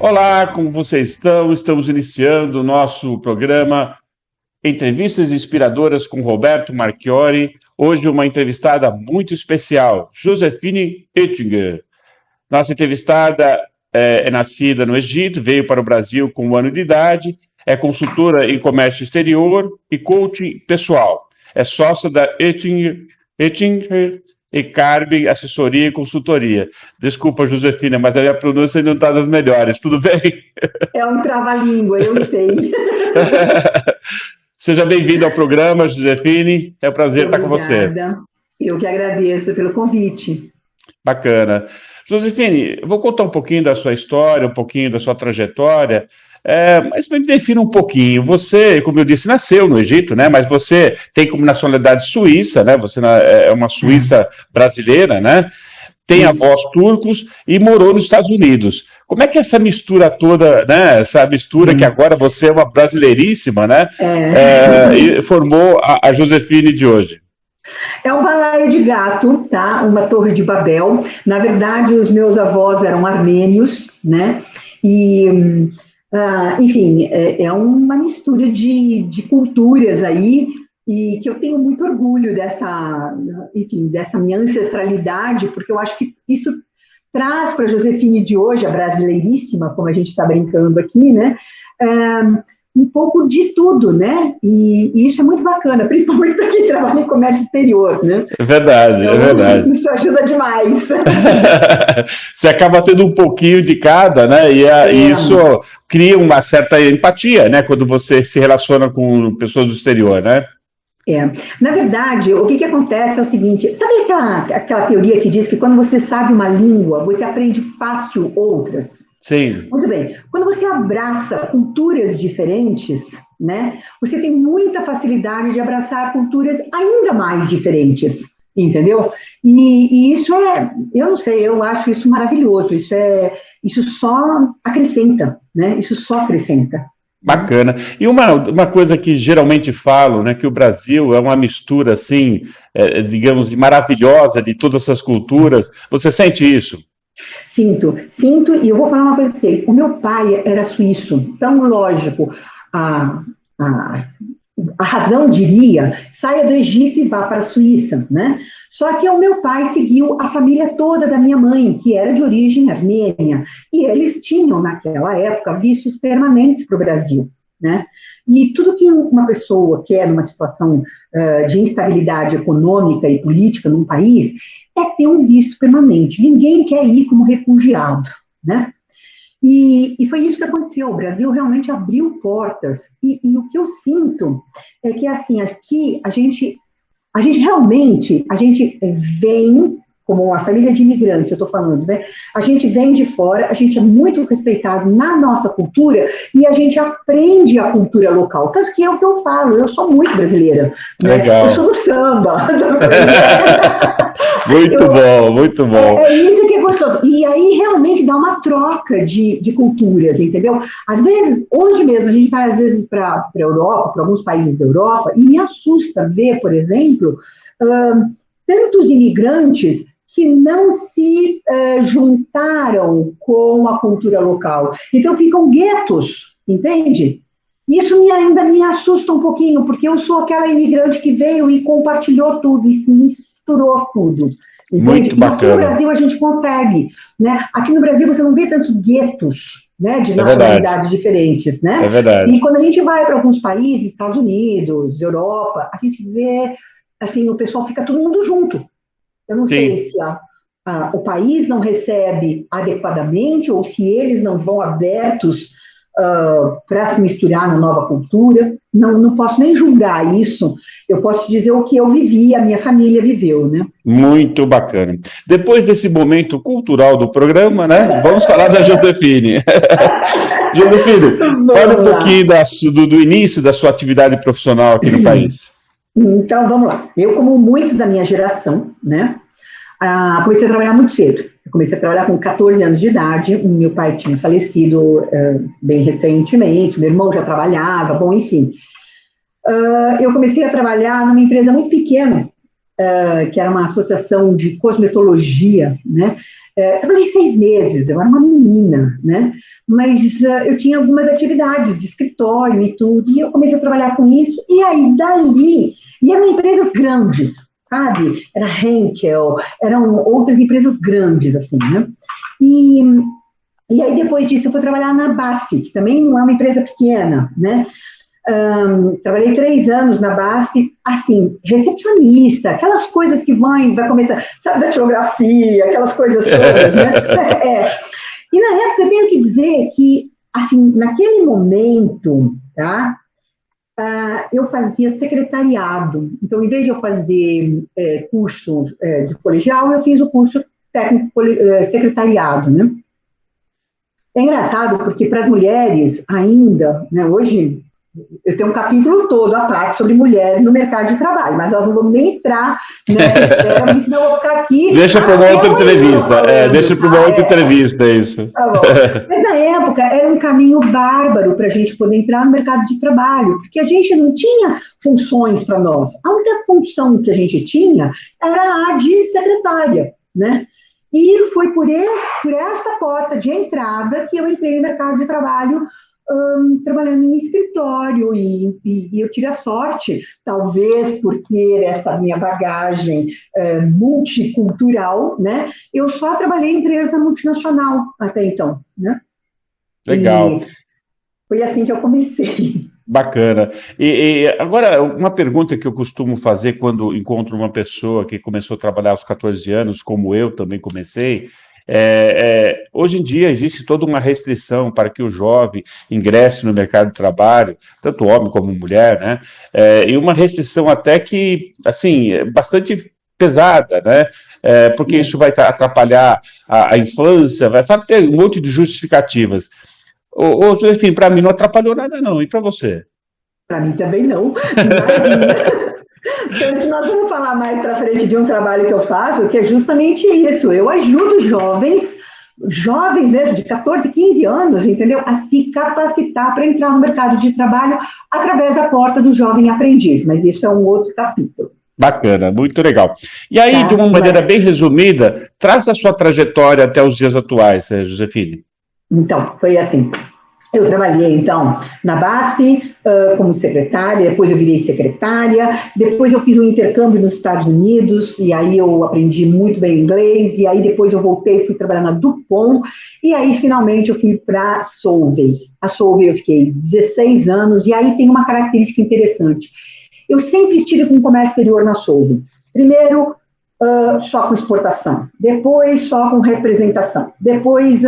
Olá, como vocês estão? Estamos iniciando o nosso programa Entrevistas Inspiradoras com Roberto Marchiori. Hoje uma entrevistada muito especial, Josefine Oettinger. Nossa entrevistada é nascida no Egito, veio para o Brasil com 1 ano de idade, é consultora em comércio exterior e coaching pessoal. É sócia da Oettinger e Carbe, assessoria e consultoria. Desculpa, Josefina, mas a minha pronúncia não está das melhores, tudo bem? É um trava-língua, eu sei. Seja bem-vinda ao programa, Josefine, é um prazer estar com você. Eu que agradeço pelo convite. Bacana. Josefine, eu vou contar um pouquinho da sua história, um pouquinho da sua trajetória, mas me defina um pouquinho. Você, como eu disse, nasceu no Egito, né? Mas você tem como nacionalidade suíça, né? Você é uma suíça brasileira, né? Tem avós turcos e morou nos Estados Unidos. Como é que essa mistura toda, né? Essa mistura que agora você é uma brasileiríssima, né? Formou a Josefine de hoje. É um balaio de gato, tá? Uma torre de Babel. Na verdade, os meus avós eram armênios, né? E, enfim, é uma mistura de culturas aí, e que eu tenho muito orgulho dessa minha ancestralidade, porque eu acho que isso traz para a Josefine de hoje, a brasileiríssima, como a gente está brincando aqui, né? Um pouco de tudo, né? E isso é muito bacana, principalmente para quem trabalha em comércio exterior, né? É verdade, então, é verdade. Isso ajuda demais. Você acaba tendo um pouquinho de cada, né? E isso cria uma certa empatia, né? Quando você se relaciona com pessoas do exterior, né? Na verdade, o que acontece é o seguinte, sabe aquela teoria que diz que quando você sabe uma língua, você aprende fácil outras? Sim. Muito bem. Quando você abraça culturas diferentes, né, você tem muita facilidade de abraçar culturas ainda mais diferentes, entendeu? E isso eu não sei, eu acho isso maravilhoso, isso só acrescenta, né? Isso só acrescenta. Bacana. E uma coisa que geralmente falo, né, que o Brasil é uma mistura, assim, digamos, maravilhosa de todas essas culturas. Você sente isso? Sinto, e eu vou falar uma coisa para vocês. O meu pai era suíço, então, lógico, a razão diria, saia do Egito e vá para a Suíça, né? Só que o meu pai seguiu a família toda da minha mãe, que era de origem armênia, e eles tinham, naquela época, vistos permanentes para o Brasil, né? E tudo que uma pessoa quer numa situação de instabilidade econômica e política num país é ter um visto permanente. Ninguém quer ir como refugiado, né? E foi isso que aconteceu. O Brasil realmente abriu portas. E o que eu sinto é que, assim, aqui a gente vem, como uma família de imigrantes, eu estou falando, né? A gente vem de fora, a gente é muito respeitado na nossa cultura e a gente aprende a cultura local. Tanto que é o que eu falo, eu sou muito brasileira. Né? Legal. Eu sou do samba. Muito bom. É isso que é gostoso. E aí realmente dá uma troca de culturas, entendeu? Às vezes, hoje mesmo, a gente vai às vezes para a Europa, para alguns países da Europa, e me assusta ver, por exemplo, tantos imigrantes que não se juntaram com a cultura local. Então ficam guetos, entende? Isso ainda me assusta um pouquinho, porque eu sou aquela imigrante que veio e compartilhou tudo, e se misturou tudo. Entende? Muito bacana. E aqui no Brasil a gente consegue, né? Aqui no Brasil você não vê tantos guetos, né, de nacionalidades diferentes, né? É verdade. E quando a gente vai para alguns países, Estados Unidos, Europa, a gente vê, assim, o pessoal fica todo mundo junto. Eu não sei se o país não recebe adequadamente ou se eles não vão abertos para se misturar na nova cultura. Não posso nem julgar isso. Eu posso dizer o que eu vivi, a minha família viveu, né? Muito bacana. Depois desse momento cultural do programa, né? Vamos falar da Josefine. Josefine, fala um pouquinho do início da sua atividade profissional aqui no país. Então, vamos lá. Eu, como muitos da minha geração, né? Comecei a trabalhar muito cedo. Eu comecei a trabalhar com 14 anos de idade. O meu pai tinha falecido bem recentemente, meu irmão já trabalhava, bom, enfim. Eu comecei a trabalhar numa empresa muito pequena, que era uma associação de cosmetologia, né? Trabalhei 6 meses, eu era uma menina, né? Mas eu tinha algumas atividades de escritório e tudo, e eu comecei a trabalhar com isso, e aí dali, e eram empresas grandes, sabe? Era Henkel, eram outras empresas grandes, assim, né? E aí depois disso eu fui trabalhar na BASF, que também não é uma empresa pequena, né? Trabalhei 3 anos na BASF, assim, recepcionista, aquelas coisas que vai começar, sabe, datilografia, aquelas coisas todas, né? E na época eu tenho que dizer que, assim, naquele momento, tá, eu fazia secretariado. Então, em vez de eu fazer curso de colegial, eu fiz o curso técnico secretariado, né? É engraçado porque para as mulheres ainda, né, hoje eu tenho um capítulo todo à parte sobre mulheres no mercado de trabalho, mas nós não vamos nem entrar nessa esfera, porque senão eu vou ficar aqui... Deixa para uma outra entrevista, deixa para uma outra entrevista isso. Tá bom. Mas na época era um caminho bárbaro para a gente poder entrar no mercado de trabalho, porque a gente não tinha funções para nós. A única função que a gente tinha era a de secretária, né? E foi por esta porta de entrada que eu entrei no mercado de trabalho, trabalhando em escritório, e eu tive a sorte, talvez por ter essa minha bagagem multicultural, né? Eu só trabalhei em empresa multinacional até então, né? Legal. E foi assim que eu comecei. Bacana. E agora, uma pergunta que eu costumo fazer quando encontro uma pessoa que começou a trabalhar aos 14 anos, como eu também comecei, hoje em dia existe toda uma restrição para que o jovem ingresse no mercado de trabalho, tanto homem como mulher, né? E uma restrição até que, assim, é bastante pesada, né? Porque isso vai atrapalhar a infância, vai ter um monte de justificativas. Enfim, para mim não atrapalhou nada, não. E para você? Para mim também não. Imagina. Tanto que nós vamos falar mais para frente de um trabalho que eu faço, que é justamente isso. Eu ajudo jovens mesmo, de 14, 15 anos, entendeu? A se capacitar para entrar no mercado de trabalho através da porta do jovem aprendiz. Mas isso é um outro capítulo. Bacana, muito legal. E aí, de uma maneira bem resumida, traz a sua trajetória até os dias atuais, Josefine. Então, foi assim. Eu trabalhei, então, na BASF como secretária, depois eu virei secretária, depois eu fiz um intercâmbio nos Estados Unidos, e aí eu aprendi muito bem inglês, e aí depois eu voltei e fui trabalhar na DuPont, e aí finalmente eu fui para a Solvay. A Solvay eu fiquei 16 anos, e aí tem uma característica interessante. Eu sempre estive com comércio exterior na Solvay. Primeiro, só com exportação, depois só com representação, depois,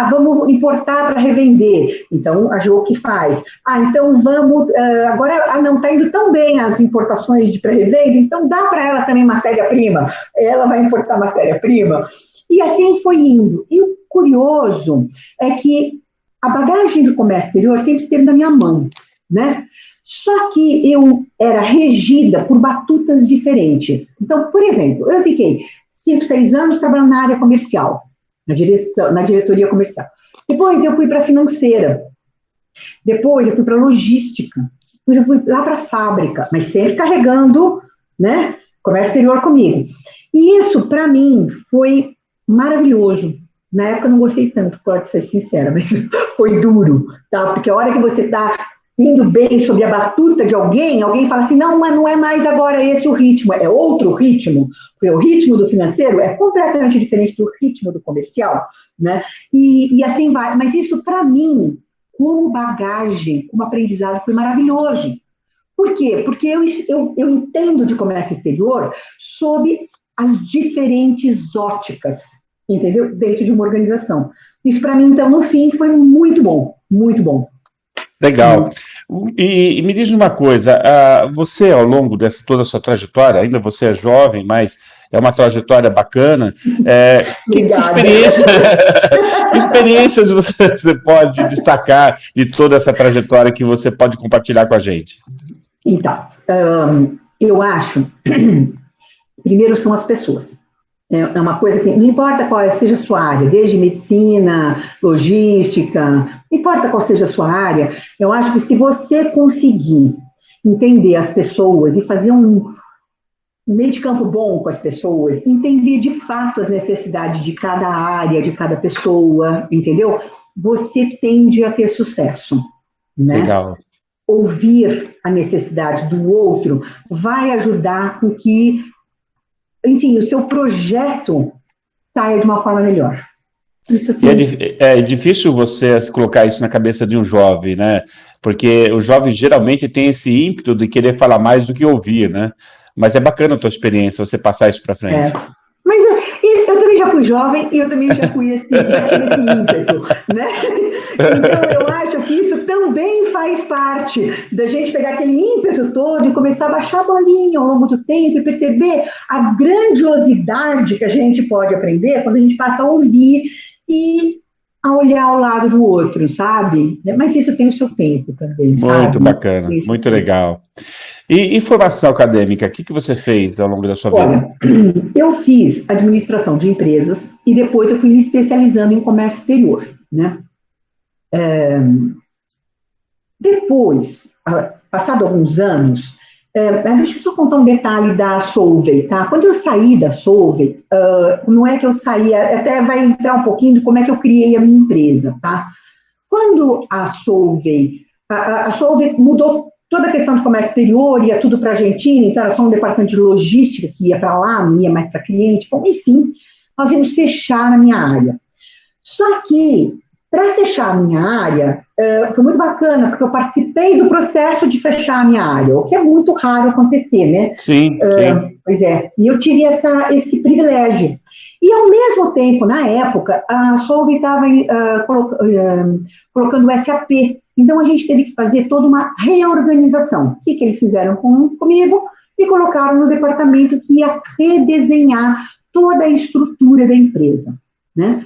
vamos importar para revender, então a Jo que faz, então vamos, agora não está indo tão bem as importações de pré-revenda, então dá para ela também matéria-prima, ela vai importar matéria-prima, e assim foi indo. E o curioso é que a bagagem de comércio exterior sempre esteve na minha mão, né? Só que eu era regida por batutas diferentes. Então, por exemplo, eu fiquei 5, 6 anos trabalhando na área comercial, na diretoria comercial. Depois eu fui para a financeira. Depois eu fui para a logística. Depois eu fui lá para a fábrica, mas sempre carregando, né, comércio exterior comigo. E isso, para mim, foi maravilhoso. Na época eu não gostei tanto, pode ser sincera, mas foi duro, tá? Porque a hora que você está indo bem sob a batuta de alguém fala assim, não, mas não é mais agora esse o ritmo, é outro ritmo, porque o ritmo do financeiro é completamente diferente do ritmo do comercial, né? E assim vai. Mas isso, para mim, como bagagem, como aprendizado, foi maravilhoso. Por quê? Porque eu entendo de comércio exterior sob as diferentes óticas, entendeu? Dentro de uma organização. Isso, para mim, então, no fim, foi muito bom, muito bom. Legal. E me diz uma coisa, você, ao longo dessa toda a sua trajetória, ainda você é jovem, mas é uma trajetória bacana, que experiências você pode destacar de toda essa trajetória que você pode compartilhar com a gente? Então, eu acho, primeiro são as pessoas. É uma coisa que, não importa qual seja a sua área, desde medicina, logística, não importa qual seja a sua área, eu acho que se você conseguir entender as pessoas e fazer meio de campo bom com as pessoas, entender de fato as necessidades de cada área, de cada pessoa, entendeu? Você tende a ter sucesso, né? Legal. Ouvir a necessidade do outro vai ajudar com que, enfim, o seu projeto saia de uma forma melhor. Isso E é difícil você colocar isso na cabeça de um jovem, né? Porque o jovem geralmente tem esse ímpeto de querer falar mais do que ouvir, né? Mas é bacana a tua experiência, você passar isso para frente. Mas eu também já fui jovem e eu também já tive esse ímpeto, né? Então eu acho que isso também faz parte da gente pegar aquele ímpeto todo e começar a baixar a bolinha ao longo do tempo e perceber a grandiosidade que a gente pode aprender quando a gente passa a ouvir e a olhar ao lado do outro, sabe? Mas isso tem o seu tempo também, sabe? Muito bacana, muito legal. E formação acadêmica, o que você fez ao longo da sua vida? Olha, eu fiz administração de empresas e depois eu fui me especializando em comércio exterior, né? Depois, passado alguns anos, deixa eu só contar um detalhe da Solvay, tá? Quando eu saí da Solvay, não é que eu saí, até vai entrar um pouquinho de como é que eu criei a minha empresa, tá? Quando a Solvay mudou toda a questão de comércio exterior, ia tudo para a Argentina, então era só um departamento de logística que ia para lá, não ia mais para cliente, bom, enfim, nós íamos fechar na minha área. Só que, para fechar a minha área, foi muito bacana, porque eu participei do processo de fechar a minha área, o que é muito raro acontecer, né? Sim, sim. Pois é, e eu tive esse privilégio. E, ao mesmo tempo, na época, a Solvay estava colocando o SAP, então a gente teve que fazer toda uma reorganização. O que eles fizeram comigo? E colocaram no departamento que ia redesenhar toda a estrutura da empresa, né?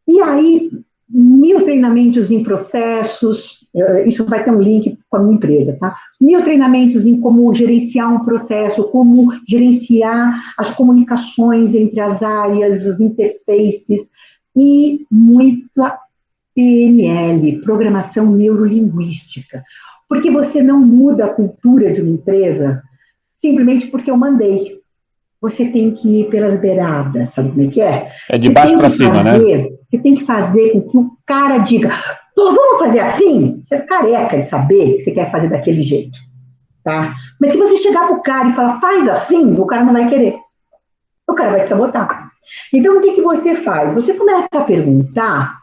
E aí, 1000 treinamentos em processos, isso vai ter um link com a minha empresa, tá? 1000 treinamentos em como gerenciar um processo, como gerenciar as comunicações entre as áreas, os interfaces, e muita PNL, Programação Neurolinguística. Porque você não muda a cultura de uma empresa simplesmente porque eu mandei. Você tem que ir pelas beiradas, sabe como é que é? É de baixo para cima, né? Você tem que fazer com que o cara diga, pô, vamos fazer assim? Você é careca de saber que você quer fazer daquele jeito, tá? Mas se você chegar pro cara e falar, faz assim, o cara não vai querer. O cara vai te sabotar. Então, o que você faz? Você começa a perguntar,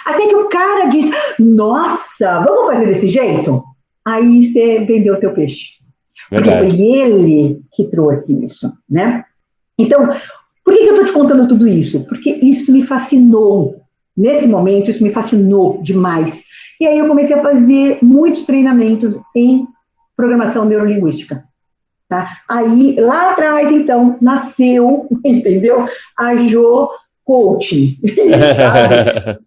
até que o cara diz, nossa, vamos fazer desse jeito? Aí você vendeu o teu peixe. Verdade. Porque foi ele que trouxe isso, né? Então, por que eu estou te contando tudo isso? Porque isso me fascinou. Nesse momento, isso me fascinou demais. E aí eu comecei a fazer muitos treinamentos em programação neurolinguística. Tá? Aí, lá atrás, então, nasceu, entendeu? A Jo Coaching.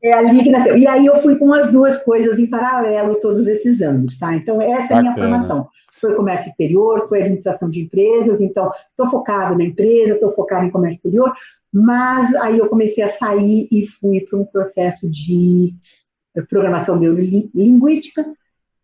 É ali que nasceu. E aí eu fui com as duas coisas em paralelo todos esses anos, tá? Então, essa é a minha formação. Foi comércio exterior, foi administração de empresas, então estou focada na empresa, estou focada em comércio exterior, mas aí eu comecei a sair e fui para um processo de programação neurolinguística,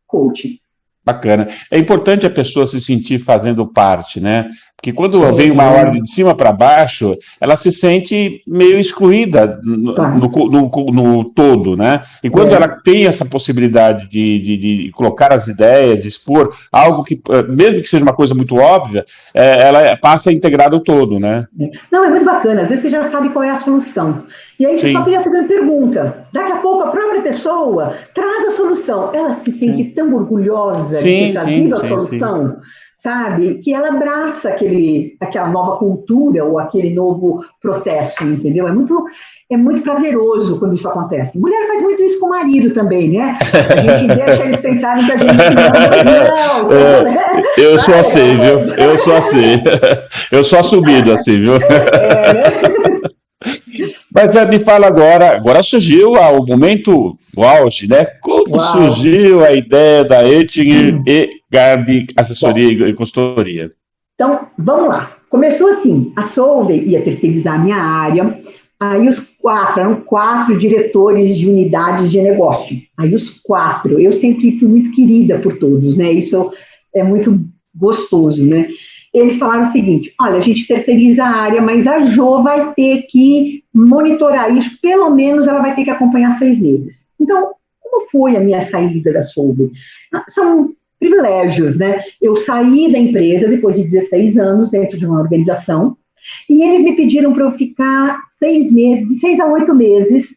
coaching. Bacana. É importante a pessoa se sentir fazendo parte, né? Porque quando vem uma ordem de cima para baixo, ela se sente meio excluída no todo, né? E quando ela tem essa possibilidade de colocar as ideias, de expor algo que, mesmo que seja uma coisa muito óbvia, ela passa a integrar o todo, né? Não, é muito bacana. Às vezes você já sabe qual é a solução. E aí você só fica fazendo pergunta. Daqui a pouco a própria pessoa traz a solução. Ela se sente tão orgulhosa de ter trazido a solução, sabe? Que ela abraça aquela nova cultura ou aquele novo processo, entendeu? É muito prazeroso quando isso acontece. Mulher faz muito isso com o marido também, né? A gente deixa eles pensarem que a gente não. Eu sou assim, viu? Eu sou assim. Eu sou assumido assim, viu? Né? Mas me fala agora surgiu o auge, né? Como surgiu a ideia da Ettinger e Garbi Assessoria e Consultoria? Então, vamos lá. Começou assim, a Solvay ia terceirizar a minha área, aí eram 4 diretores de unidades de negócio. Aí os 4, eu sempre fui muito querida por todos, né? Isso é muito gostoso, né? eles falaram o seguinte, olha, a gente terceiriza a área, mas a Jo vai ter que monitorar isso, pelo menos ela vai ter que acompanhar 6 meses. Então, como foi a minha saída da Solvay? São privilégios, né? Eu saí da empresa depois de 16 anos dentro de uma organização, e eles me pediram para eu ficar 6 meses, de 6 a 8 meses,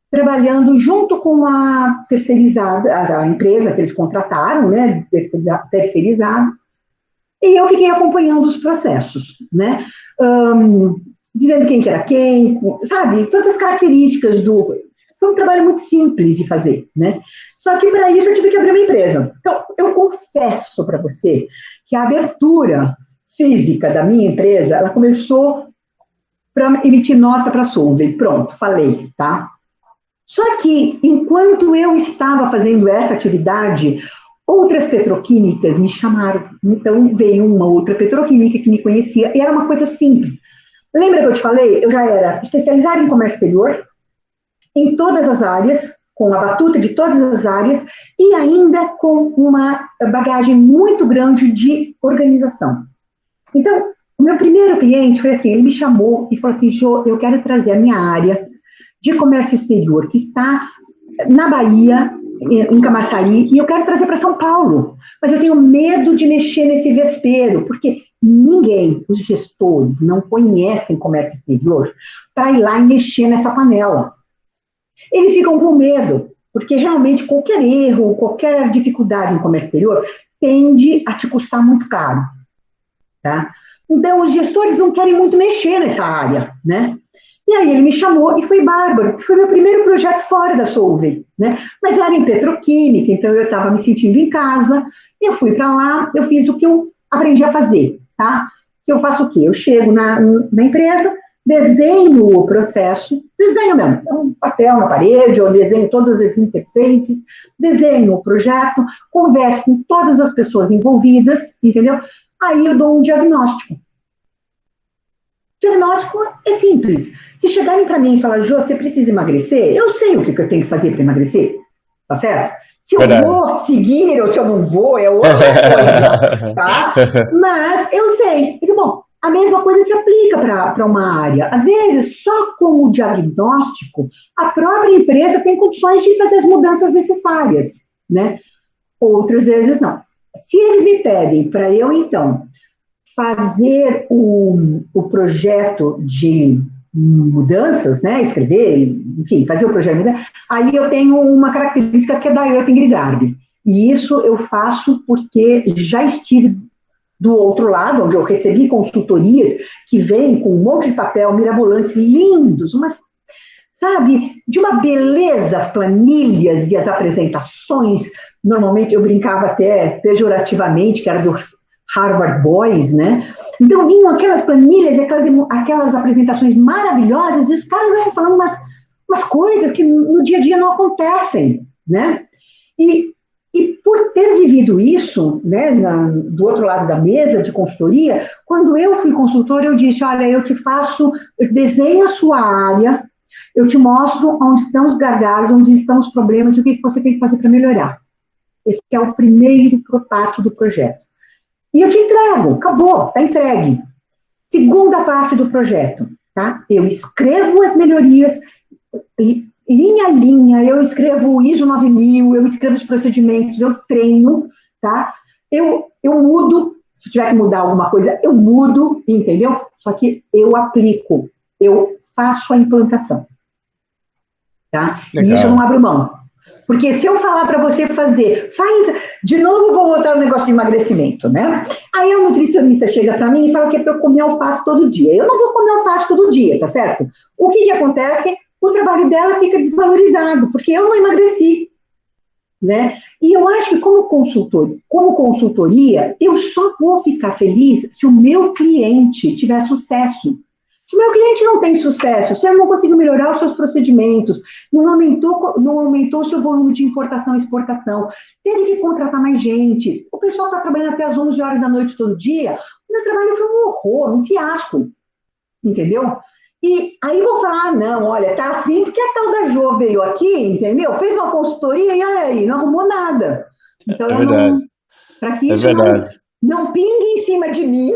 trabalhando junto com a terceirizada, a empresa que eles contrataram, né, terceirizado, e eu fiquei acompanhando os processos, né, dizendo quem que era quem, sabe, todas as características do... Foi um trabalho muito simples de fazer, né, só que para isso eu tive que abrir uma empresa. Então, eu confesso para você que a abertura física da minha empresa, ela começou para emitir nota para a Solvay, pronto, falei, tá? Só que, enquanto eu estava fazendo essa atividade, outras petroquímicas me chamaram. Então, veio uma outra petroquímica que me conhecia, e era uma coisa simples. Lembra que eu te falei? Eu já era especializada em comércio exterior, em todas as áreas, com a batuta de todas as áreas, e ainda com uma bagagem muito grande de organização. Então, o meu primeiro cliente foi assim, ele me chamou e falou assim, Jo, eu quero trazer a minha área de comércio exterior, que está na Bahia, em Camaçari, e eu quero trazer para São Paulo. Mas eu tenho medo de mexer nesse vespeiro, porque ninguém, os gestores, não conhecem comércio exterior para ir lá e mexer nessa panela. Eles ficam com medo, porque realmente qualquer erro, qualquer dificuldade em comércio exterior tende a te custar muito caro. Tá? Então, os gestores não querem muito mexer nessa área, né? E aí ele me chamou e foi bárbaro, porque foi meu primeiro projeto fora da Solvay, né? Mas era em petroquímica, então eu estava me sentindo em casa, eu fui para lá, eu fiz o que eu aprendi a fazer, tá? Eu faço o quê? Eu chego na empresa, desenho o processo, desenho mesmo, um papel na parede, eu desenho todas as interfaces, desenho o projeto, converso com todas as pessoas envolvidas, entendeu? Aí eu dou um diagnóstico. O diagnóstico é simples. Se chegarem para mim e falar, Jô, você precisa emagrecer, eu sei o que eu tenho que fazer para emagrecer, tá certo? Se eu vou seguir ou se eu não vou, é outra coisa, tá? Mas eu sei. Então, bom, a mesma coisa se aplica para uma área. Às vezes, só com o diagnóstico, a própria empresa tem condições de fazer as mudanças necessárias, né? Outras vezes, não. Se eles me pedem para eu, então, fazer o projeto de mudanças, né, escrever, enfim, fazer o projeto de mudança, aí eu tenho uma característica que é da Oettinger-Garbe. E isso eu faço porque já estive do outro lado, onde eu recebi consultorias que vêm com um monte de papel mirabolantes, lindos, umas, sabe, de uma beleza, as planilhas e as apresentações. Normalmente eu brincava até pejorativamente, que era do Harvard Boys, né? Então vinham aquelas planilhas, aquelas apresentações maravilhosas, e os caras iam falando umas coisas que no dia a dia não acontecem, né? E por ter vivido isso, né, do outro lado da mesa de consultoria, quando eu fui consultora, eu disse, olha, eu desenho a sua área, eu te mostro onde estão os gargalos, onde estão os problemas, e o que você tem que fazer para melhorar. Esse é o primeiro parte do projeto. E eu te entrego, acabou, está entregue. Segunda parte do projeto, tá? Eu escrevo as melhorias, linha a linha, eu escrevo o ISO 9000, eu escrevo os procedimentos, eu treino, tá? Eu mudo, se tiver que mudar alguma coisa, eu mudo, entendeu? Só que eu aplico, eu faço a implantação, tá? Legal. E isso eu não abro mão. Porque se eu falar para você fazer, de novo vou voltar no negócio de emagrecimento, né? Aí o nutricionista chega para mim e fala que é para eu comer alface todo dia. Eu não vou comer alface todo dia, tá certo? O que acontece? O trabalho dela fica desvalorizado, porque eu não emagreci, né? E eu acho que como consultoria, eu só vou ficar feliz se o meu cliente tiver sucesso. Se o meu cliente não tem sucesso, se ele não conseguiu melhorar os seus procedimentos, não aumentou o seu volume de importação e exportação, teve que contratar mais gente, o pessoal está trabalhando até às 11 horas da noite todo dia, o meu trabalho foi um horror, um fiasco, entendeu? E aí vou falar, não, olha, tá assim porque a tal da Jo veio aqui, entendeu? Fez uma consultoria e olha aí, não arrumou nada. Então, para que isso não pingue em cima de mim,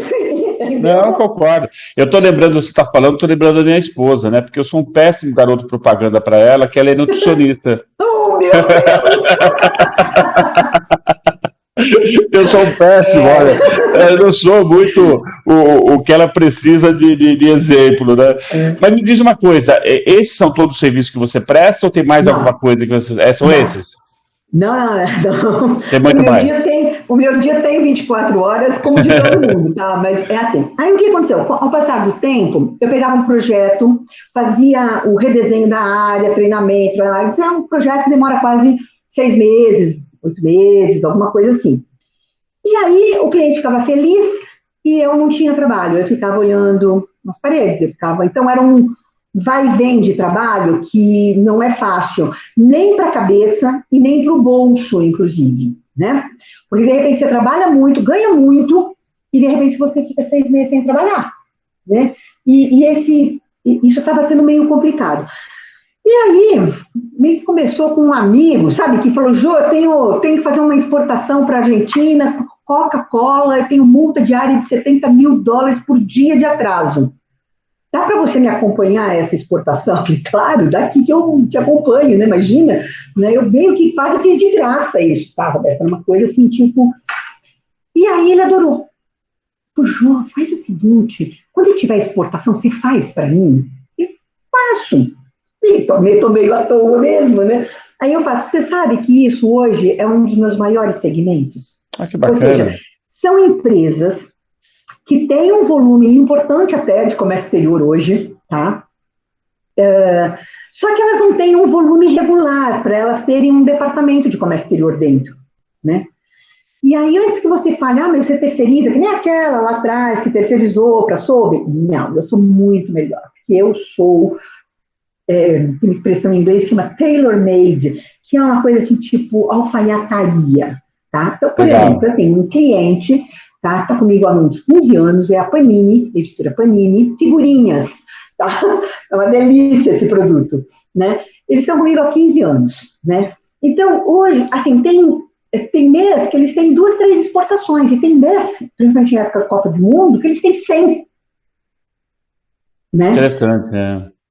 Não, eu concordo. Eu estou lembrando, você está falando, estou lembrando da minha esposa, né? Porque eu sou um péssimo garoto propaganda para ela, que ela é nutricionista. Oh, meu Deus! Eu sou um péssimo, olha, eu não sou muito o que ela precisa de exemplo, né? Mas me diz uma coisa, esses são todos os serviços que você presta ou tem mais alguma Não, coisa que você... são não. esses? Não, não. Tem muito mais. O meu dia tem 24 horas, como de todo mundo, tá? Mas é assim. Aí o que aconteceu? Ao passar do tempo, eu pegava um projeto, fazia o redesenho da área, treinamento, isso é um projeto que demora quase 6 meses, 8 meses, alguma coisa assim. E aí o cliente ficava feliz e eu não tinha trabalho, eu ficava olhando nas paredes, então era um vai e vem de trabalho que não é fácil, nem para a cabeça e nem para o bolso, inclusive, né? Porque de repente você trabalha muito, ganha muito, e de repente você fica 6 meses sem trabalhar, né? Isso estava sendo meio complicado. E aí, meio que começou com um amigo, sabe, que falou, Jô, eu tenho que fazer uma exportação para a Argentina, Coca-Cola, eu tenho multa diária de $70.000 por dia de atraso. Dá para você me acompanhar essa exportação? Eu falei, claro, daqui que eu te acompanho, né? Imagina, né? Eu meio que quase fiz de graça isso, tá, Roberto? Era uma coisa assim, tipo... E aí ele adorou. Jô, faz o seguinte, quando eu tiver exportação, você faz para mim? Eu faço. E tô meio à toa mesmo, né? Aí eu faço. Você sabe que isso hoje é um dos meus maiores segmentos? Ah, que Ou seja, bacana. são empresas que têm um volume importante até de comércio exterior hoje, tá? Só que elas não têm um volume regular para elas terem um departamento de comércio exterior dentro, né? E aí, antes que você fale, mas você terceiriza, que nem aquela lá atrás que terceirizou para Sobe. Não, eu sou muito melhor, porque eu sou... tem uma expressão em inglês que chama tailor-made, que é uma coisa assim, tipo alfaiataria, tá? Então, por Legal. exemplo, eu tenho um cliente, tá? Tá comigo há uns 15 anos, é a Panini, editora Panini, figurinhas, tá? É uma delícia esse produto, né? Eles estão comigo há 15 anos, né? Então, hoje, assim, tem mês que eles têm 2, 3 exportações, e tem mês, principalmente em época da Copa do Mundo, que eles têm 100, né? Interessante,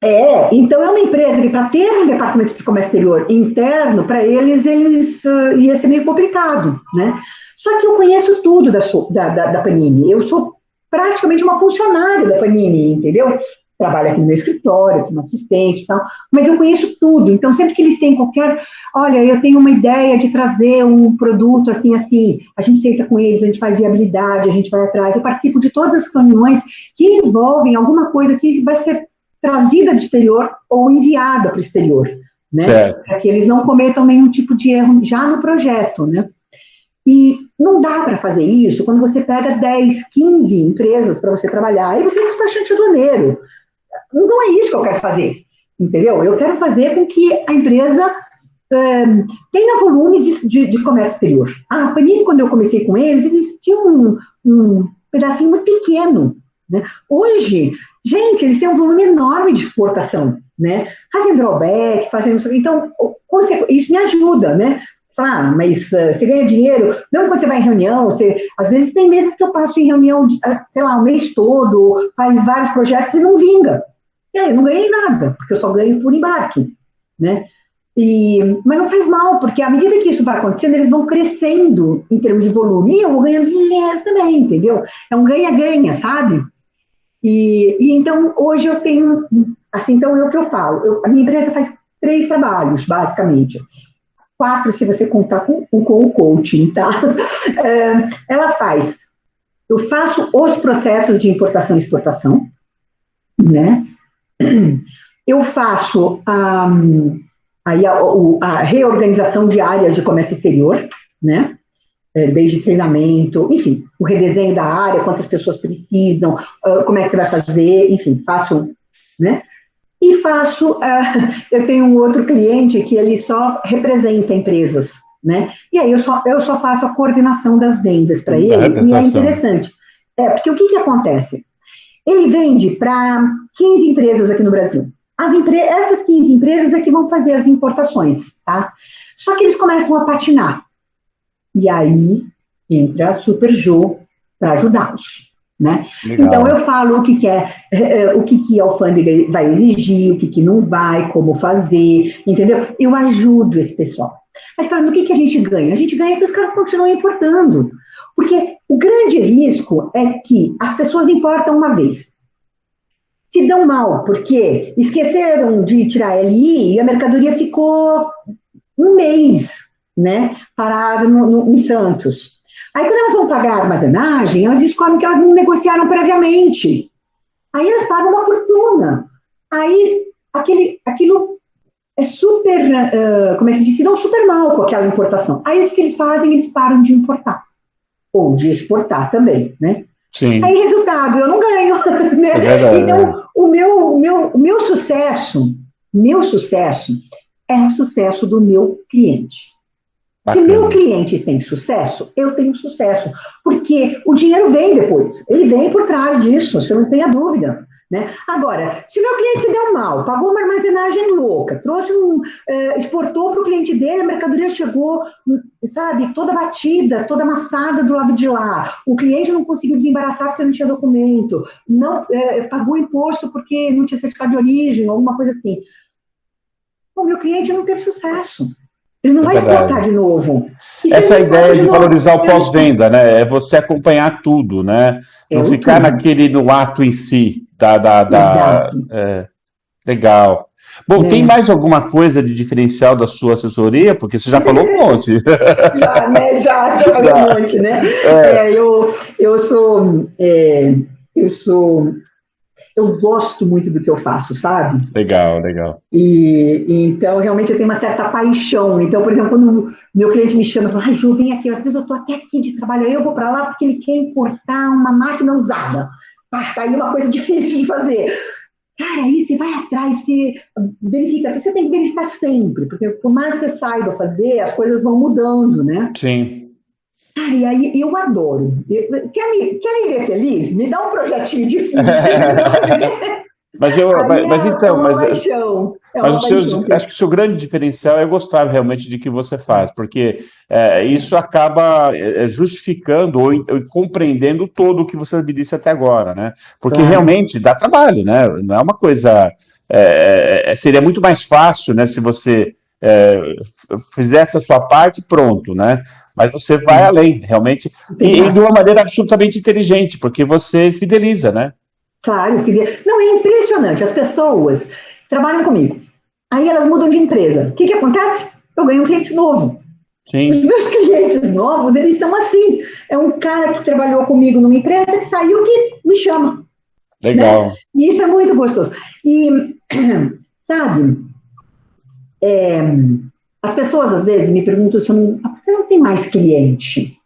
é. Então é uma empresa que, para ter um departamento de comércio exterior interno, para eles ia ser meio complicado, né? Só que eu conheço tudo da Panini, eu sou praticamente uma funcionária da Panini, entendeu? Trabalho aqui no meu escritório, tenho uma assistente e tal, mas eu conheço tudo, então sempre que eles têm olha, eu tenho uma ideia de trazer um produto assim, a gente senta com eles, a gente faz viabilidade, a gente vai atrás, eu participo de todas as reuniões que envolvem alguma coisa que vai ser trazida do exterior ou enviada para o exterior, né? Para que eles não cometam nenhum tipo de erro já no projeto, né? E não dá para fazer isso quando você pega 10, 15 empresas para você trabalhar, aí você é despachante aduaneiro. Não é isso que eu quero fazer, entendeu? Eu quero fazer com que a empresa tenha volumes de comércio exterior. A Panini, quando eu comecei com eles tinham um pedacinho muito pequeno, né? Hoje, gente, eles têm um volume enorme de exportação, né? Fazem drawback, então, isso me ajuda, né? Falar, mas você ganha dinheiro, mesmo quando você vai em reunião, às vezes tem meses que eu passo em reunião, sei lá, o mês todo, faz vários projetos e não vinga. E aí, eu não ganhei nada, porque eu só ganho por embarque, né? Mas não faz mal, porque à medida que isso vai acontecendo, eles vão crescendo em termos de volume, e eu vou ganhando dinheiro também, entendeu? É um ganha-ganha, sabe? E então, hoje eu tenho, assim, então é o que eu falo, a minha empresa faz 3 trabalhos, basicamente. 4, se você contar com o coaching, tá? Eu faço os processos de importação e exportação, né? Eu faço a reorganização de áreas de comércio exterior, né? Desde treinamento, enfim, o redesenho da área, quantas pessoas precisam, como é que você vai fazer, enfim, faço, né? E eu tenho um outro cliente que ele só representa empresas, né? E aí eu só faço a coordenação das vendas para ele, e é interessante. Porque o que acontece? Ele vende para 15 empresas aqui no Brasil. Essas 15 empresas é que vão fazer as importações, tá? Só que eles começam a patinar. E aí entra a Super Jo para ajudá-los, né? Legal. Então, eu falo o que a alfândega vai exigir, o que não vai, como fazer, entendeu? Eu ajudo esse pessoal. Mas falando, o que a gente ganha? A gente ganha que os caras continuem importando. Porque o grande risco é que as pessoas importam uma vez. Se dão mal, porque esqueceram de tirar a LI e a mercadoria ficou um mês, né, parada em Santos. Aí, quando elas vão pagar a armazenagem, elas descobrem que elas não negociaram previamente. Aí elas pagam uma fortuna. Aí, aquilo é super, como é que se diz? Se dão super mal com aquela importação. Aí, o que eles fazem? Eles param de importar. Ou de exportar também, né? Sim. Aí, resultado, eu não ganho. Né? É verdade, então, o meu sucesso é o sucesso do meu cliente. Bacana. Se meu cliente tem sucesso, eu tenho sucesso. Porque o dinheiro vem depois. Ele vem por trás disso, você não tenha dúvida. Né? Agora, se o meu cliente se deu mal, pagou uma armazenagem louca, exportou para o cliente dele, a mercadoria chegou, sabe, toda batida, toda amassada do lado de lá, o cliente não conseguiu desembaraçar porque não tinha documento, não pagou imposto porque não tinha certificado de origem, alguma coisa assim. O meu cliente não teve sucesso. Ele não vai exportar de novo. Essa ideia de valorizar o pós-venda, né? É você acompanhar tudo, né? Não ficar no ato em si. Legal. Bom, tem mais alguma coisa de diferencial da sua assessoria? Porque você já falou um monte. Já, né? Já falei um monte, né? Eu gosto muito do que eu faço, sabe? Legal. E então, realmente, eu tenho uma certa paixão. Então, por exemplo, quando meu cliente me chama e fala, Ju, vem aqui, eu estou até aqui de trabalho, aí eu vou para lá porque ele quer importar uma máquina usada. Tá aí uma coisa difícil de fazer. Cara, aí você vai atrás, você verifica, você tem que verificar sempre, porque por mais que você saiba fazer, as coisas vão mudando, né? Sim. Cara, e aí eu adoro. Quer me ver feliz? Me dá um projetinho difícil. Mas acho que o seu grande diferencial é gostar realmente de que você faz, porque isso acaba justificando ou compreendendo todo o que você me disse até agora, né? Porque realmente dá trabalho, né? Não é uma coisa. Seria muito mais fácil, né? Se você fizesse a sua parte, pronto, né? Mas você vai além, realmente, e de uma maneira absolutamente inteligente, porque você fideliza, né? Claro, não, é impressionante. As pessoas trabalham comigo, aí elas mudam de empresa. O que acontece? Eu ganho um cliente novo. Sim. Os meus clientes novos, eles são assim. É um cara que trabalhou comigo numa empresa que saiu que me chama. Legal. Né? E isso é muito gostoso. E, sabe, as pessoas às vezes me perguntam se você não tem mais cliente,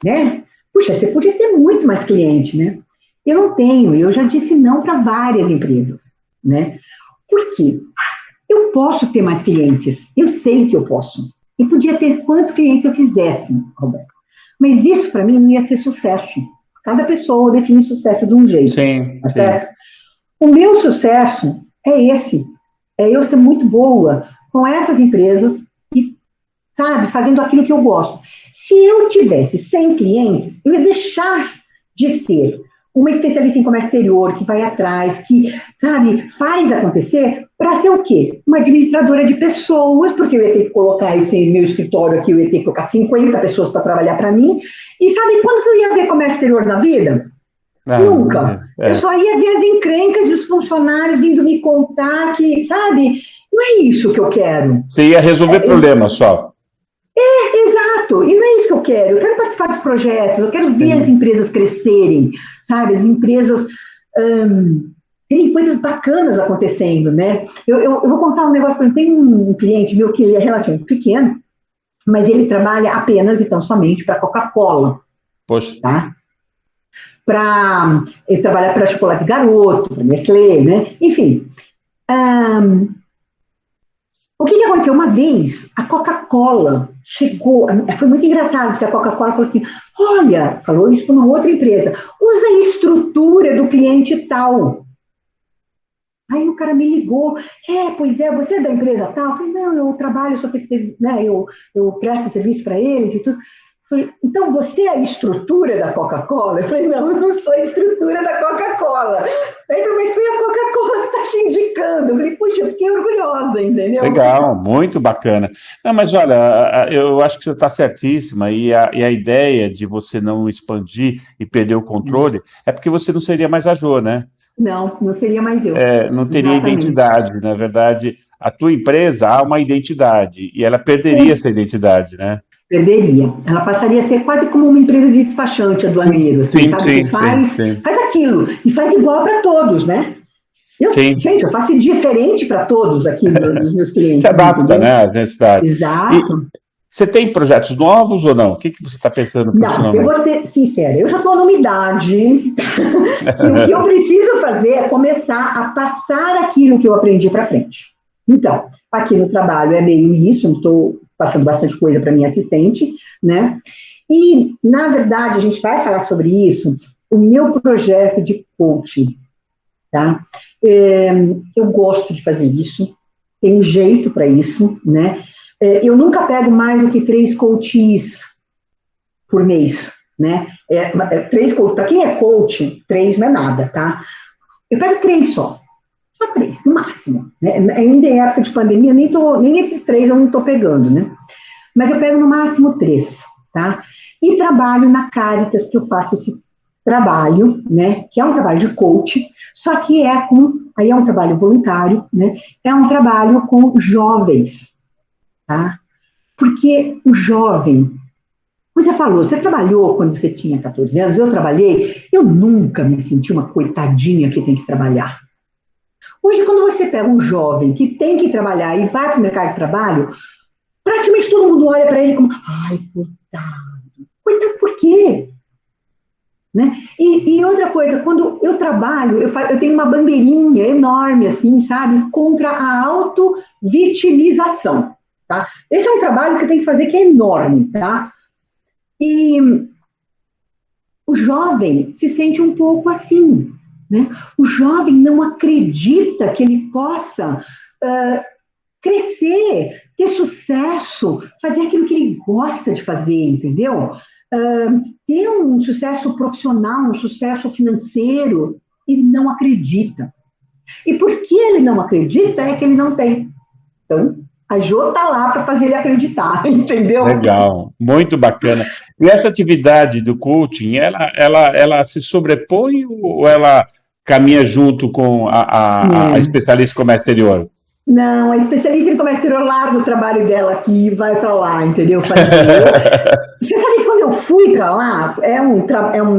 né? Puxa, você podia ter muito mais cliente, né? Eu não tenho, eu já disse não para várias empresas, né? Por quê? Eu posso ter mais clientes, eu sei que eu posso. Eu podia ter quantos clientes eu quisesse, Roberto. Mas isso, para mim, não ia ser sucesso. Cada pessoa define sucesso de um jeito. Sim, tá certo? O meu sucesso é esse. É eu ser muito boa com essas empresas e, sabe, fazendo aquilo que eu gosto. Se eu tivesse 100 clientes, eu ia deixar de ser uma especialista em comércio exterior, que vai atrás, que, sabe, faz acontecer, para ser o quê? Uma administradora de pessoas, porque eu ia ter que colocar esse meu escritório aqui, eu ia ter que colocar 50 pessoas para trabalhar para mim. E sabe quando que eu ia ver comércio exterior na vida? Nunca. Eu só ia ver as encrencas dos funcionários vindo me contar que, sabe, não é isso que eu quero. Você ia resolver problemas só. Exato, e não é isso que eu quero. Eu quero participar dos projetos, eu quero ver as empresas crescerem, sabe? As empresas tem coisas bacanas acontecendo, né? Eu vou contar um negócio para ele. Tem um cliente meu que ele é relativamente pequeno, mas ele trabalha apenas, então, somente para Coca-Cola. Poxa. Tá? Ele trabalha para Chocolate Garoto, para Nestlé, né? Enfim. O que aconteceu? Uma vez, a Coca-Cola chegou, foi muito engraçado, porque a Coca-Cola falou assim, olha, falou isso para uma outra empresa, usa a estrutura do cliente tal. Aí o cara me ligou, pois é, você é da empresa tal? Eu falei, não, eu trabalho, sou terceiro, né, eu presto serviço para eles e tudo. Eu falei, então você é a estrutura da Coca-Cola? Eu falei, não, eu não sou a estrutura Coca-Cola. Aí mas foi a Coca-Cola que está te indicando. Eu falei, puxa, eu fiquei orgulhosa, entendeu? Legal, muito bacana. Não, mas olha, eu acho que você está certíssima, e a ideia de você não expandir e perder o controle é porque você não seria mais a Jo, né? Não, não seria mais eu. Não teria Exatamente. identidade. Na verdade, a tua empresa há uma identidade, e ela perderia essa identidade, né? Perderia. Ela passaria a ser quase como uma empresa de despachante Sim, aduaneiro, assim, sim, sabe? Que sim, sim, faz, sim. faz aquilo e faz igual para todos, né? Sim, Gente, eu faço diferente para todos aqui dos meus se clientes, adapta, entendeu? né, às necessidades. E Exato. você tem projetos novos ou não? O que que você está pensando Não, eu profissionalmente? vou ser sincera, eu já estou numa idade que o que eu preciso fazer é começar a passar aquilo que eu aprendi para frente. Então, aqui no trabalho é meio isso, eu estou passando bastante coisa para minha assistente, né? E, na verdade, a gente vai falar sobre isso, o meu projeto de coaching, tá? Eu gosto de fazer isso, tenho jeito para isso, né? Eu nunca pego mais do que 3 coaches por mês, né? Três, para quem é coach, 3 não é nada, tá? Eu pego 3 só 3, no máximo. Né? Ainda em época de pandemia, nem esses 3 eu não estou pegando, né? Mas eu pego no máximo 3, tá? E trabalho na Caritas, que eu faço esse trabalho, né? Que é um trabalho de coach, só que aí é um trabalho voluntário, né? É um trabalho com jovens, tá? Porque o jovem, você falou, você trabalhou quando você tinha 14 anos, eu trabalhei, eu nunca me senti uma coitadinha que tem que trabalhar. Hoje, quando você pega um jovem que tem que trabalhar e vai para o mercado de trabalho, praticamente todo mundo olha para ele como, ai, coitado. Coitado por quê? Né? E outra coisa, quando eu trabalho, eu tenho uma bandeirinha enorme, assim, sabe, contra a auto-vitimização, tá? Esse é um trabalho que você tem que fazer que é enorme, tá? E o jovem se sente um pouco assim, né? O jovem não acredita que ele possa crescer, ter sucesso, fazer aquilo que ele gosta de fazer, entendeu? Ter um sucesso profissional, um sucesso financeiro, ele não acredita. E por que ele não acredita é que ele não tem. Então, a Jo está lá para fazer ele acreditar, entendeu? Legal, muito bacana. E essa atividade do coaching, ela se sobrepõe ou ela caminha junto com a É. especialista em comércio exterior? Não, a especialista em comércio exterior larga o trabalho dela aqui e vai para lá, entendeu? Fazer. Você sabe que quando eu fui para lá,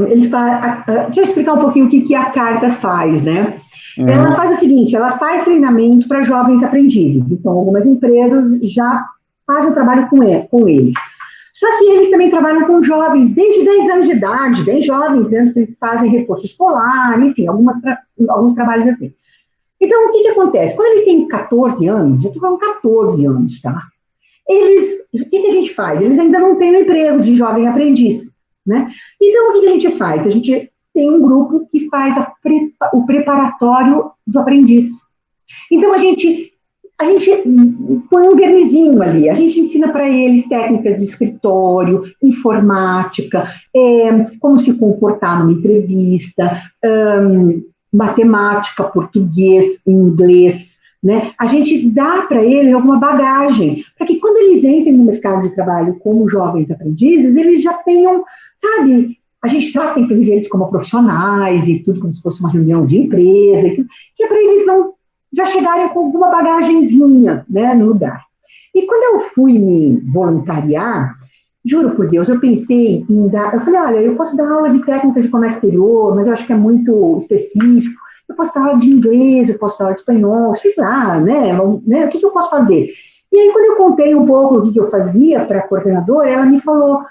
eles deixa eu explicar um pouquinho o que a Caritas faz, né? Ela Uhum. faz o seguinte, ela faz treinamento para jovens aprendizes. Então, algumas empresas já fazem o trabalho com eles. Só que eles também trabalham com jovens desde 10 anos de idade, bem jovens, mesmo que eles fazem reforço escolar, enfim, alguns trabalhos assim. Então, o que acontece? Quando eles têm 14 anos, eu estou falando 14 anos, tá? O que a gente faz? Eles ainda não têm um emprego de jovem aprendiz, né? Então, o que a gente faz? A gente tem um grupo que faz o preparatório do aprendiz. Então, a gente põe um vernizinho ali, a gente ensina para eles técnicas de escritório, informática, como se comportar numa entrevista, matemática, português, inglês, né? A gente dá para eles alguma bagagem, para que quando eles entrem no mercado de trabalho como jovens aprendizes, eles já tenham, sabe, a gente trata, inclusive, eles como profissionais e tudo, como se fosse uma reunião de empresa, e tudo, que é para eles não já chegarem com alguma bagagenzinha, né, no lugar. E quando eu fui me voluntariar, juro por Deus, eu pensei em dar. Eu falei, olha, eu posso dar aula de técnicas de comércio exterior, mas eu acho que é muito específico. Eu posso dar aula de inglês, eu posso dar aula de espanhol, sei lá, né? O que eu posso fazer? E aí, quando eu contei um pouco o que eu fazia para a coordenadora, ela me falou: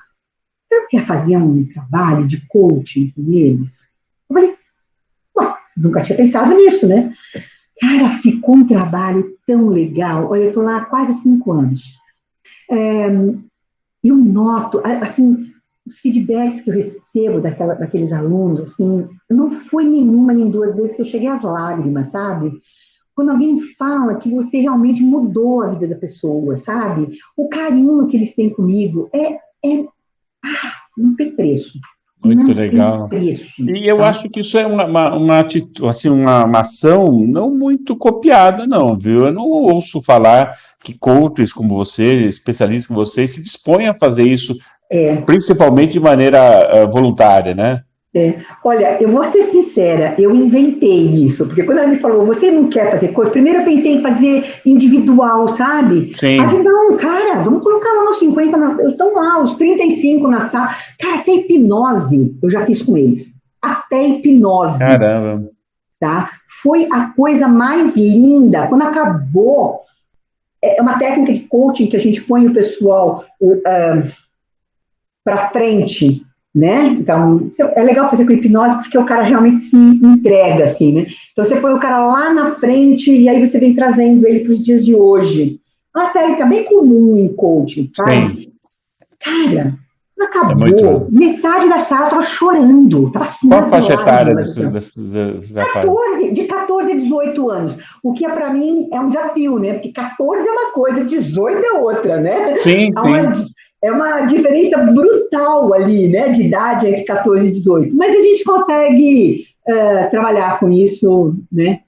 você não quer fazer um trabalho de coaching com eles? Eu falei, ué, nunca tinha pensado nisso, né? Cara, ficou um trabalho tão legal. Olha, eu estou lá há quase 5 anos. E eu noto, assim, os feedbacks que eu recebo daqueles alunos, assim, não foi nenhuma nem 2 vezes que eu cheguei às lágrimas, sabe? Quando alguém fala que você realmente mudou a vida da pessoa, sabe? O carinho que eles têm comigo não tem preço, Muito não tem legal. preço, E eu tá? acho que isso é uma atitude, assim, uma ação não muito copiada, não, viu? Eu não ouço falar que coaches como você, especialistas como você, se dispõem a fazer isso, É, principalmente de maneira voluntária, né? Olha, eu vou ser sincera, eu inventei isso, porque quando ela me falou, você não quer fazer coisa, primeiro eu pensei em fazer individual, sabe? Aí eu falei, Sim, não, cara, vamos colocar lá os 50, estão lá, os 35 na sala. Cara, até hipnose eu já fiz com eles. Até hipnose, caramba. tá? Foi a coisa mais linda. Quando acabou, é uma técnica de coaching que a gente põe o pessoal para frente, né? Então, é legal fazer com hipnose porque o cara realmente se entrega, assim, né? Então, você põe o cara lá na frente e aí você vem trazendo ele para os dias de hoje. É uma técnica bem comum em coaching, Sim, sabe? Cara, é muito. acabou. Metade da sala estava chorando, estava assim, Qual a nas faixa etária lágrimas. Assim, desses rapazes? 14, de 14 a 18 anos. O que para mim é um desafio, né? Porque 14 é uma coisa, 18 é outra, né? Sim, sim. É uma diferença brutal ali, né? De idade entre 14 e 18. Mas a gente consegue trabalhar com isso, né?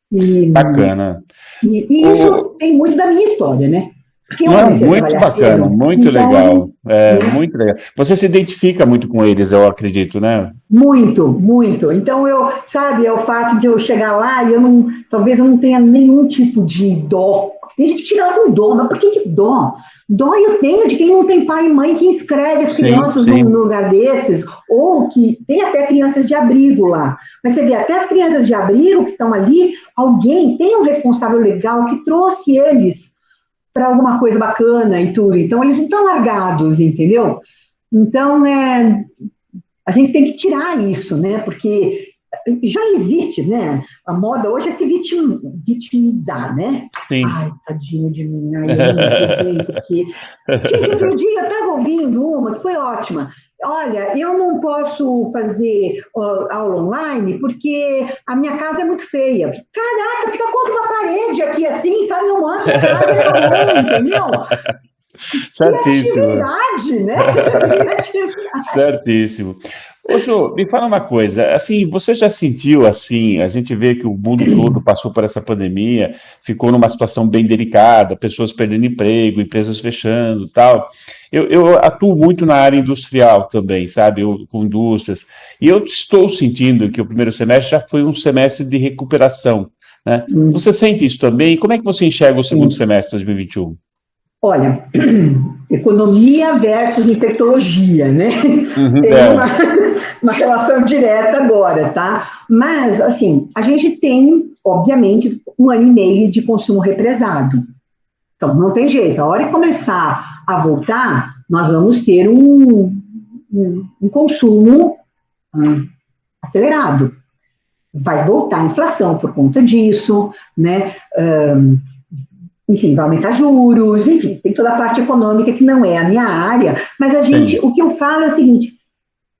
E, Bacana. e isso O, tem muito da minha história, né? Porque eu não, comecei a muito trabalhar bacana, cedo, muito então, legal. né? Muito legal. Você se identifica muito com eles, eu acredito, né? Muito, muito. Então eu, sabe, é o fato de eu chegar lá e talvez eu não tenha nenhum tipo de dó. Tem gente que tira com dó, mas por que dó? Dó eu tenho de quem não tem pai e mãe que inscreve as Sim, crianças num sim, lugar desses, ou que tem até crianças de abrigo lá. Mas você vê, até as crianças de abrigo que estão ali, alguém tem um responsável legal que trouxe eles para alguma coisa bacana e tudo. Então eles não estão largados, entendeu? Então, né, a gente tem que tirar isso, né? Porque já existe, né? A moda hoje é se vitimizar, né? sim. Ai, tadinho de mim, ai, eu não me dou bem, porque. Gente, outro dia eu estava ouvindo uma que foi ótima. Olha, eu não posso fazer aula online porque a minha casa é muito feia. Caraca, fica contra uma parede aqui assim, sabe? Eu mostro a casa e acabou, entendeu? Certíssimo, Criatividade, né? Criatividade. certíssimo. Ô, Jô, me fala uma coisa, assim, você já sentiu, assim, a gente vê que o mundo todo passou por essa pandemia, ficou numa situação bem delicada, pessoas perdendo emprego, empresas fechando, tal. Eu atuo muito na área industrial também, sabe, com indústrias, e eu estou sentindo que o primeiro semestre já foi um semestre de recuperação, né? Você sente isso também? Como é que você enxerga o segundo Sim. semestre de 2021? Olha, economia versus infectologia, né? Uhum, Tem uma relação direta agora, tá? Mas, assim, a gente tem, obviamente, 1 ano e meio de consumo represado. Então, não tem jeito. A hora que começar a voltar, nós vamos ter um consumo acelerado. Vai voltar a inflação por conta disso, né? Enfim, vai aumentar juros, enfim, tem toda a parte econômica que não é a minha área, mas sim. o que eu falo é o seguinte,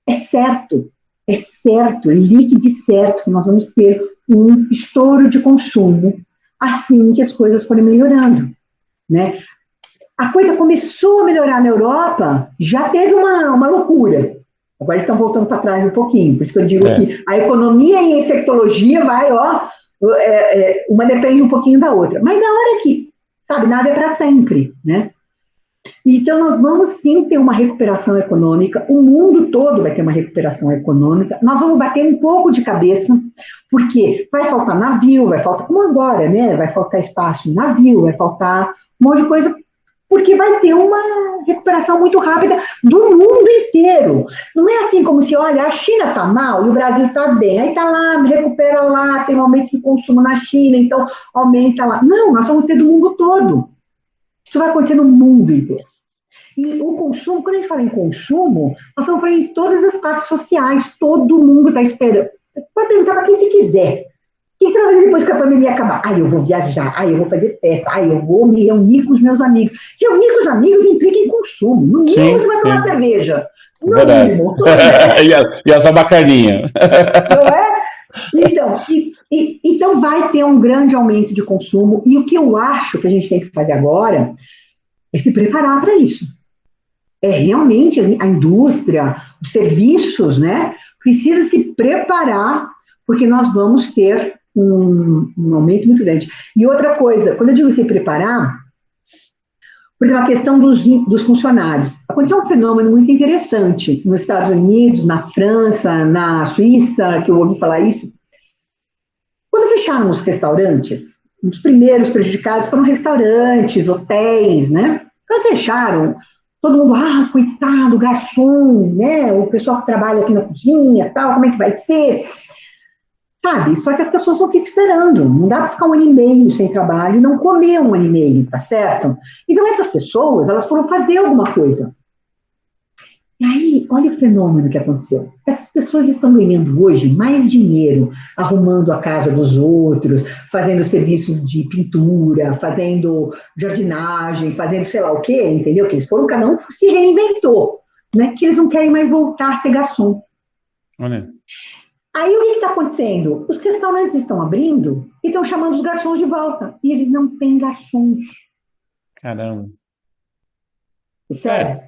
é certo, é líquido e certo que nós vamos ter um estouro de consumo assim que as coisas forem melhorando, né? A coisa começou a melhorar na Europa, já teve uma loucura. Agora eles estão voltando para trás um pouquinho, por isso que eu digo É. que a economia e a infectologia vai, ó, uma depende um pouquinho da outra. Mas a hora que, sabe, nada é para sempre, né? Então, nós vamos sim ter uma recuperação econômica, o mundo todo vai ter uma recuperação econômica, nós vamos bater um pouco de cabeça, porque vai faltar navio, vai faltar, como agora, né? Vai faltar espaço em navio, vai faltar um monte de coisa, porque vai ter uma recuperação muito rápida do mundo inteiro. Não é assim como se, olha, a China está mal e o Brasil está bem, aí está lá, recupera lá, tem um aumento de consumo na China, então aumenta lá. Não, nós vamos ter do mundo todo. Isso vai acontecer no mundo inteiro. E o consumo, quando a gente fala em consumo, nós estamos falando em todas as classes sociais, todo mundo está esperando. Você pode perguntar para quem se quiser. O que você vai fazer depois que a pandemia acabar? Eu vou viajar, eu vou fazer festa, eu vou me reunir com os meus amigos. Reunir com os amigos implica em consumo. No mínimo, você Sim, vai tomar sim, cerveja. No verdade. mínimo, né? E a sua bacaninha. Não é? Então, então vai ter um grande aumento de consumo. E o que eu acho que a gente tem que fazer agora é se preparar para isso. realmente a indústria, os serviços, né, precisa se preparar, porque nós vamos ter um aumento muito grande. E outra coisa, quando eu digo se preparar, por exemplo, a questão dos funcionários. Aconteceu um fenômeno muito interessante nos Estados Unidos, na França, na Suíça, que eu ouvi falar isso. Quando fecharam os restaurantes, um dos primeiros prejudicados foram restaurantes, hotéis, né? Quando fecharam, todo mundo, coitado, garçom, né? O pessoal que trabalha aqui na cozinha, tal, como é que vai ser? Sabe? Só que as pessoas não ficam esperando. Não dá para ficar 1 ano e meio sem trabalho e não comer 1 ano e meio, tá certo? Então, essas pessoas, elas foram fazer alguma coisa. E aí, olha o fenômeno que aconteceu. Essas pessoas estão ganhando hoje mais dinheiro arrumando a casa dos outros, fazendo serviços de pintura, fazendo jardinagem, fazendo sei lá o quê, entendeu? Que eles foram, cada um se reinventou, né? Que eles não querem mais voltar a ser garçom. Olha. Aí o que está acontecendo? Os restaurantes estão abrindo e estão chamando os garçons de volta. E eles não têm garçons. Caramba. Sério?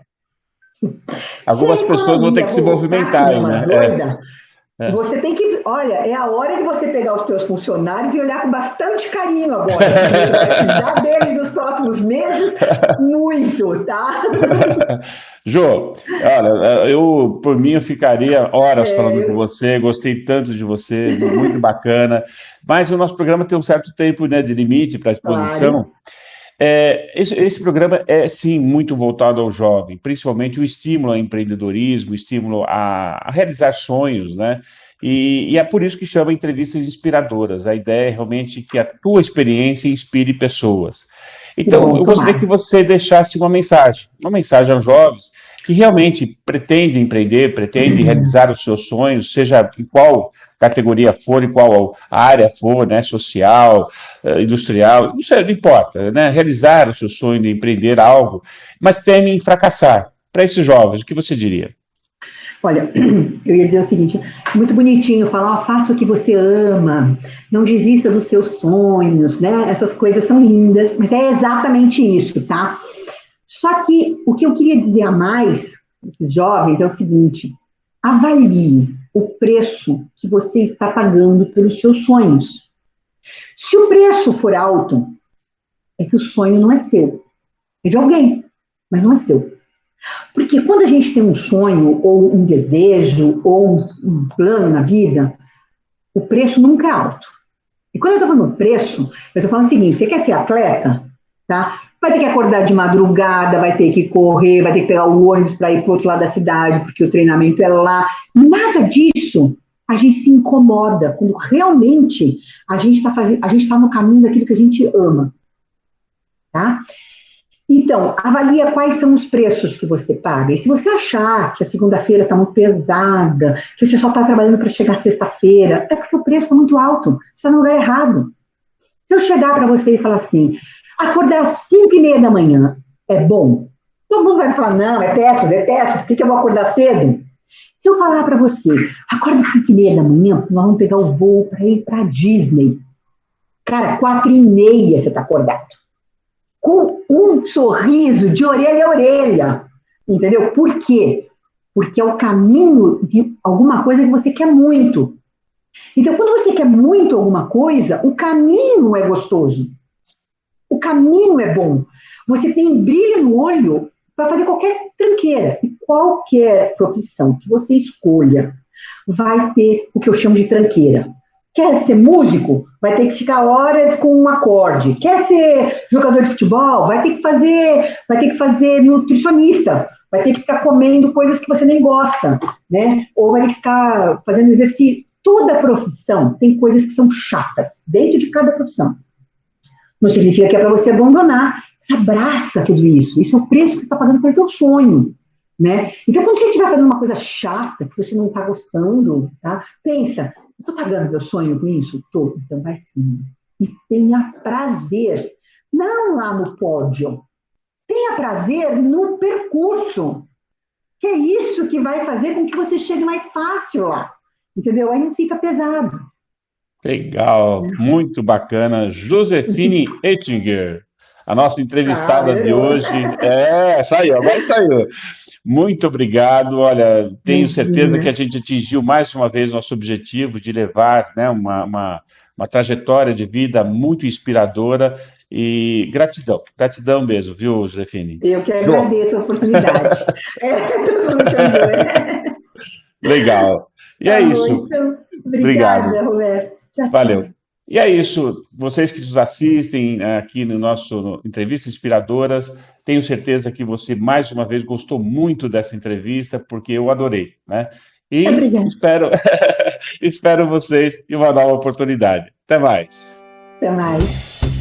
Algumas pessoas vão ter que se movimentar, né? Você tem que, olha, é a hora de você pegar os seus funcionários e olhar com bastante carinho agora. Você vai precisar deles nos próximos meses, muito, tá? Jô, olha, por mim, eu ficaria horas falando com você, gostei tanto de você, muito bacana, mas o nosso programa tem um certo tempo, né, de limite para exposição. Claro. Esse programa é, sim, muito voltado ao jovem, principalmente o estímulo ao empreendedorismo, o estímulo a realizar sonhos, né? E é por isso que chama entrevistas inspiradoras. A ideia é realmente que a tua experiência inspire pessoas. Então, eu gostaria que você deixasse uma mensagem aos jovens que realmente pretendem empreender, pretendem realizar os seus sonhos, seja em qual categoria for, em qual área for, né, social, industrial, não importa, né, realizar o seu sonho de empreender algo, mas temem fracassar. Para esses jovens, o que você diria? Olha, eu ia dizer o seguinte, muito bonitinho falar, faça o que você ama, não desista dos seus sonhos, né? Essas coisas são lindas, mas é exatamente isso, tá? Só que o que eu queria dizer a mais, esses jovens, é o seguinte, avalie o preço que você está pagando pelos seus sonhos. Se o preço for alto, é que o sonho não é seu, é de alguém, mas não é seu. Porque quando a gente tem um sonho, ou um desejo, ou um plano na vida, o preço nunca é alto. E quando eu estou falando preço, eu estou falando o seguinte, você quer ser atleta? Tá? Vai ter que acordar de madrugada, vai ter que correr, vai ter que pegar o ônibus para ir para o outro lado da cidade, porque o treinamento é lá. Nada disso a gente se incomoda, quando realmente a gente está no caminho daquilo que a gente ama. Tá? Então, avalia quais são os preços que você paga. E se você achar que a segunda-feira está muito pesada, que você só está trabalhando para chegar sexta-feira, é porque o preço está muito alto. Você está no lugar errado. Se eu chegar para você e falar assim, acordar às 5:30 da manhã é bom? Todo mundo vai falar, não, é detesto, por que eu vou acordar cedo? Se eu falar para você, acorda às 5:30 da manhã, nós vamos pegar o voo para ir para Disney. Cara, 4:30 você está acordado. Com um sorriso de orelha a orelha, entendeu? Por quê? Porque é o caminho de alguma coisa que você quer muito. Então, quando você quer muito alguma coisa, o caminho é gostoso. O caminho é bom. Você tem brilho no olho para fazer qualquer tranqueira. E qualquer profissão que você escolha vai ter o que eu chamo de tranqueira. Quer ser músico? Vai ter que ficar horas com um acorde. Quer ser jogador de futebol? Vai ter que fazer nutricionista. Vai ter que ficar comendo coisas que você nem gosta, né? Ou vai ter que ficar fazendo exercício. Toda profissão tem coisas que são chatas, dentro de cada profissão. Não significa que é para você abandonar. Você abraça tudo isso. Isso é o preço que você está pagando pelo teu sonho, né? Então, quando você estiver fazendo uma coisa chata, que você não está gostando, tá? Pensa, eu estou pagando meu sonho com isso? Estou. Então vai sim. E tenha prazer. Não lá no pódio. Tenha prazer no percurso. Que é isso que vai fazer com que você chegue mais fácil lá. Entendeu? Aí não fica pesado. Legal, muito bacana. Josefine Ettinger, a nossa entrevistada de hoje. Saiu, agora saiu. Muito obrigado. Olha, tenho certeza que Imagina. a gente atingiu mais uma vez nosso objetivo de levar, né, uma trajetória de vida muito inspiradora e gratidão, gratidão mesmo, viu, Josefine? Eu que Jô, agradeço a oportunidade. Todo mundo me chamou, né? legal. E é Tá bom, isso. então. Obrigado. Obrigada, Roberto. Tchau, Valeu. tchau. E é isso. Vocês que nos assistem aqui no nosso Entrevistas Inspiradoras, tenho certeza que você, mais uma vez, gostou muito dessa entrevista, porque eu adorei, né? E Obrigada. espero, espero vocês em uma nova oportunidade. Até mais. Até mais.